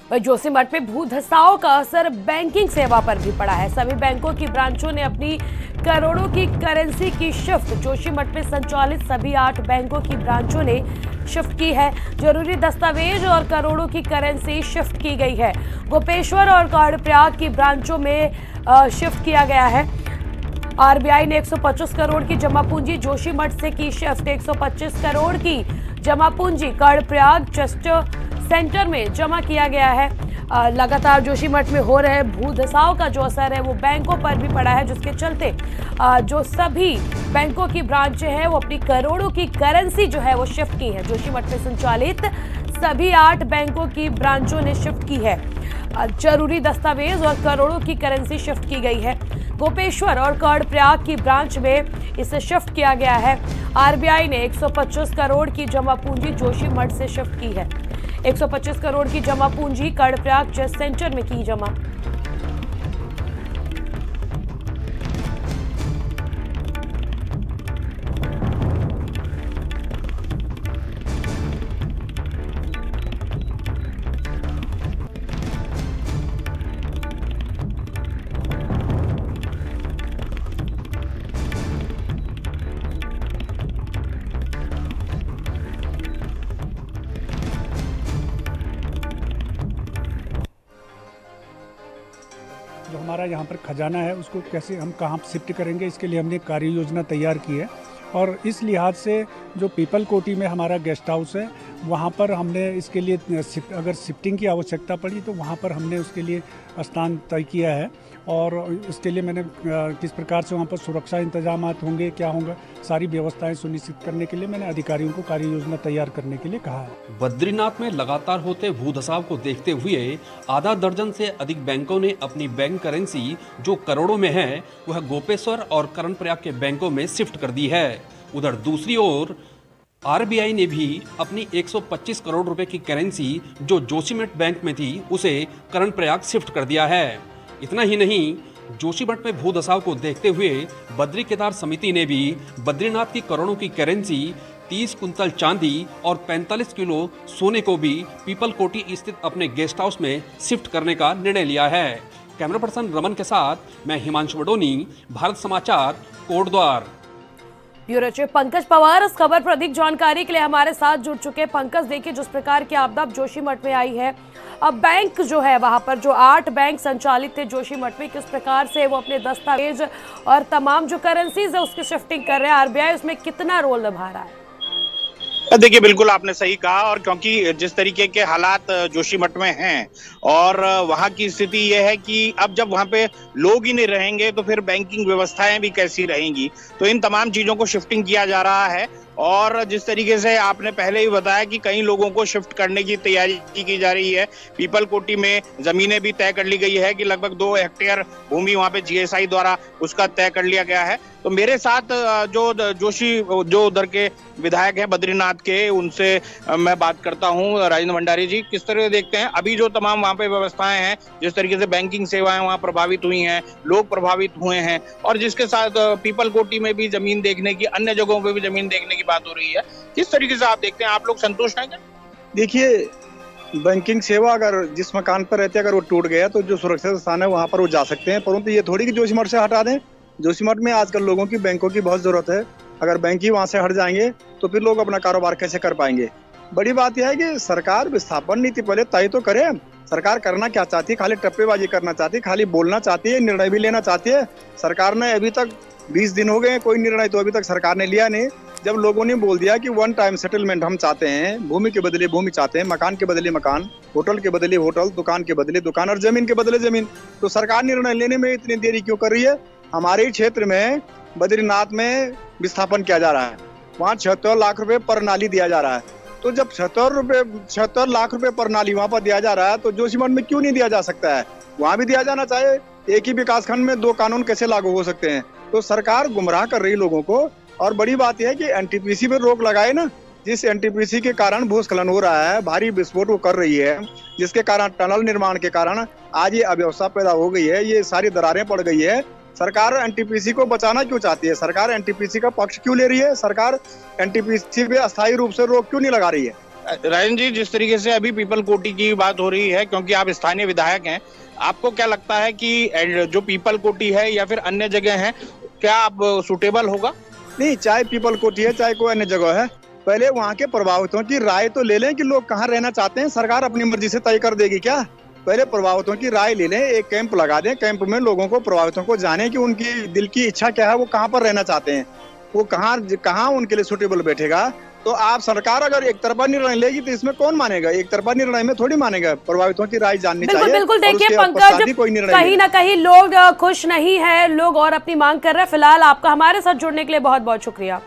वहीं जोशीमठ में भू धसाव का असर बैंकिंग सेवा पर भी पड़ा है। सभी बैंकों की ब्रांचों ने अपनी करोड़ों की करेंसी की शिफ्ट जोशीमठ में संचालित सभी 8 बैंकों की ब्रांचों ने शिफ्ट की है। जरूरी दस्तावेज और करोड़ों की करेंसी शिफ्ट की गई है। गोपेश्वर और कर्णप्रयाग की ब्रांचों में शिफ्ट किया गया है। आरबीआई ने 125 करोड़ की जमा पूंजी जोशीमठ से की शिफ्ट। 125 करोड़ की जमा पूंजी कर्णप्रयाग ट्रस्ट सेंटर में जमा किया गया है। लगातार जोशीमठ में हो रहे भू धसाव का जो असर है वो बैंकों पर भी पड़ा है, जिसके चलते जो सभी बैंकों की ब्रांचें हैं वो अपनी करोड़ों की करेंसी जो है वो शिफ्ट की है। जोशीमठ में संचालित सभी 8 बैंकों की ब्रांचों ने शिफ्ट की है। जरूरी दस्तावेज और करोड़ों की करेंसी शिफ्ट की गई है। गोपेश्वर और कर्णप्रयाग की ब्रांच में इसे शिफ्ट किया गया है। आरबीआई ने 125 करोड़ की जमा पूंजी जोशीमठ से शिफ्ट की है। 125 करोड़ की जमा पूंजी कर्णप्रयाग ट्रस्ट सेंटर में की जमा। जो हमारा यहाँ पर खजाना है उसको कैसे हम कहाँ शिफ्ट करेंगे, इसके लिए हमने कार्य योजना तैयार की है। और इस लिहाज से जो पीपल कोटी में हमारा गेस्ट हाउस है वहाँ पर हमने इसके लिए अगर शिफ्टिंग की आवश्यकता पड़ी तो वहाँ पर हमने उसके लिए स्थान तय किया है। और इसके लिए मैंने किस प्रकार से वहाँ पर सुरक्षा इंतजाम होंगे, क्या होंगे, सारी व्यवस्थाएं सुनिश्चित करने के लिए मैंने अधिकारियों को कार्य योजना तैयार करने के लिए कहा है। बद्रीनाथ में लगातार होते भू धसाव को देखते हुए आधा दर्जन से अधिक बैंकों ने अपनी बैंक करेंसी जो करोड़ों में है वह गोपेश्वर और कर्णप्रयाग के बैंकों में शिफ्ट कर दी है। उधर दूसरी ओर आरबीआई ने भी अपनी 125 करोड़ रुपए की करेंसी जो जोशीमठ बैंक में थी उसे कर्णप्रयाग शिफ्ट कर दिया है। इतना ही नहीं, जोशीमठ में भू धसाव को देखते हुए बद्री केदार समिति ने भी बद्रीनाथ की करोड़ों की करेंसी, 30 कुंतल चांदी और 45 किलो सोने को भी पीपल कोटी स्थित अपने गेस्ट हाउस में शिफ्ट करने का निर्णय लिया है। कैमरा पर्सन रमन के साथ मैं हिमांशु वडोनी, भारत समाचार, कोटद्वार। ब्यूरो चीफ पंकज पवार इस खबर पर अधिक जानकारी के लिए हमारे साथ जुड़ चुके। पंकज, देखिए जिस प्रकार की आपदा जोशीमठ में आई है, अब बैंक जो है वहां पर जो 8 बैंक संचालित थे जोशीमठ में, किस प्रकार से वो अपने दस्तावेज और तमाम जो करेंसीज है उसकी शिफ्टिंग कर रहे हैं, आरबीआई उसमें कितना रोल निभा रहा है? देखिए, बिल्कुल आपने सही कहा। और क्योंकि जिस तरीके के हालात जोशीमठ में हैं और वहां की स्थिति यह है कि अब जब वहां पे लोग ही नहीं रहेंगे तो फिर बैंकिंग व्यवस्थाएं भी कैसी रहेंगी, तो इन तमाम चीजों को शिफ्टिंग किया जा रहा है। और जिस तरीके से आपने पहले ही बताया कि कई लोगों को शिफ्ट करने की तैयारी की जा रही है। पीपल कोटी में जमीनें भी तय कर ली गई है कि लगभग 2 हेक्टेयर भूमि वहां पे जीएसआई द्वारा उसका तय कर लिया गया है। तो मेरे साथ जो उधर के विधायक हैं बद्रीनाथ के, उनसे मैं बात करता हूं। राजेंद्र भंडारी जी, किस तरह देखते हैं अभी जो तमाम वहां पे व्यवस्थाएं हैं, जिस तरीके से बैंकिंग सेवाएं वहां प्रभावित हुई हैं, लोग प्रभावित हुए हैं, और जिसके साथ पीपल कोटी में भी जमीन देखने की, अन्य जगहों पे भी जमीन देखने की बात हो रही है, किस तरीके से आप देखते हैं? आप लोग संतुष्ट हैं क्या? देखिए, बैंकिंग सेवा अगर जिस मकान पर रहते अगर वो टूट गया तो जो सुरक्षित स्थान है वहां पर वो जा सकते हैं, परंतु ये थोड़ी कि जोशीमठ से हटा दें। जोशीमठ में आजकल लोगों की बैंकों की बहुत जरूरत है। अगर बैंक ही वहां से हट जाएंगे तो फिर लोग अपना कारोबार कैसे कर पाएंगे? बड़ी बात यह है कि सरकार विस्थापन नीति पहले तय तो करे। सरकार करना क्या चाहती है? खाली टप्पेबाजी करना चाहती है, खाली बोलना चाहती है, निर्णय भी लेना चाहती है। सरकार ने अभी तक 20 दिन हो गए, कोई निर्णय तो अभी तक सरकार ने लिया नहीं। जब लोगों ने बोल दिया कि 1 टाइम सेटलमेंट हम चाहते हैं, भूमि के बदले भूमि चाहते हैं, मकान के बदले मकान, होटल के बदले होटल, दुकान के बदले दुकान और जमीन के बदले जमीन, तो सरकार निर्णय लेने में इतनी देरी क्यों कर रही है? हमारे क्षेत्र में बद्रीनाथ में विस्थापन किया जा रहा है, वहाँ 76 लाख रुपए पर नाली दिया जा रहा है। तो जब 76 लाख रुपए पर नाली वहाँ पर दिया जा रहा है तो जोशीमठ में क्यों नहीं दिया जा सकता है? वहाँ भी दिया जाना चाहिए। एक ही विकास खंड में 2 कानून कैसे लागू हो सकते हैं? तो सरकार गुमराह कर रही लोगों को। और बड़ी बात यह है कि एनटीपीसी पर रोक लगाए ना, जिस एनटीपीसी के कारण भूस्खलन हो रहा है, भारी विस्फोट वो कर रही है, जिसके कारण टनल निर्माण के कारण आज ये अव्यवस्था पैदा हो गई है, ये सारी दरारें पड़ गई है। सरकार एनटीपीसी को बचाना क्यों चाहती है? सरकार एनटीपीसी का पक्ष क्यों ले रही है? सरकार एनटीपीसी पे अस्थायी रूप से रोक क्यों नहीं लगा रही है? राजन जी, जिस तरीके से अभी पीपल कोटी की बात हो रही है, क्योंकि आप स्थानीय विधायक हैं, आपको क्या लगता है कि जो पीपल कोटी है या फिर अन्य जगह है, क्या आप सुटेबल होगा? नहीं, चाहे पीपल कोठी है चाहे कोई अन्य जगह है, पहले वहाँ के प्रभावितों की राय तो ले लें कि लोग कहाँ रहना चाहते हैं। सरकार अपनी मर्जी से तय कर देगी क्या? पहले प्रभावितों की राय ले लें, एक कैंप लगा दें, कैंप में लोगों को, प्रभावितों को जाने कि उनकी दिल की इच्छा क्या है, वो कहाँ पर रहना चाहते हैं, वो कहाँ उनके लिए सुटेबल बैठेगा। तो आप सरकार अगर एक तरफा निर्णय लेगी तो इसमें कौन मानेगा? एक तरफा निर्णय में थोड़ी मानेगा, प्रभावितों की राय जाननी चाहिए। बिल्कुल, देखिए पंकज, कहीं ना कहीं लोग खुश नहीं है, लोग और अपनी मांग कर रहे हैं। फिलहाल आपका हमारे साथ जुड़ने के लिए बहुत बहुत शुक्रिया।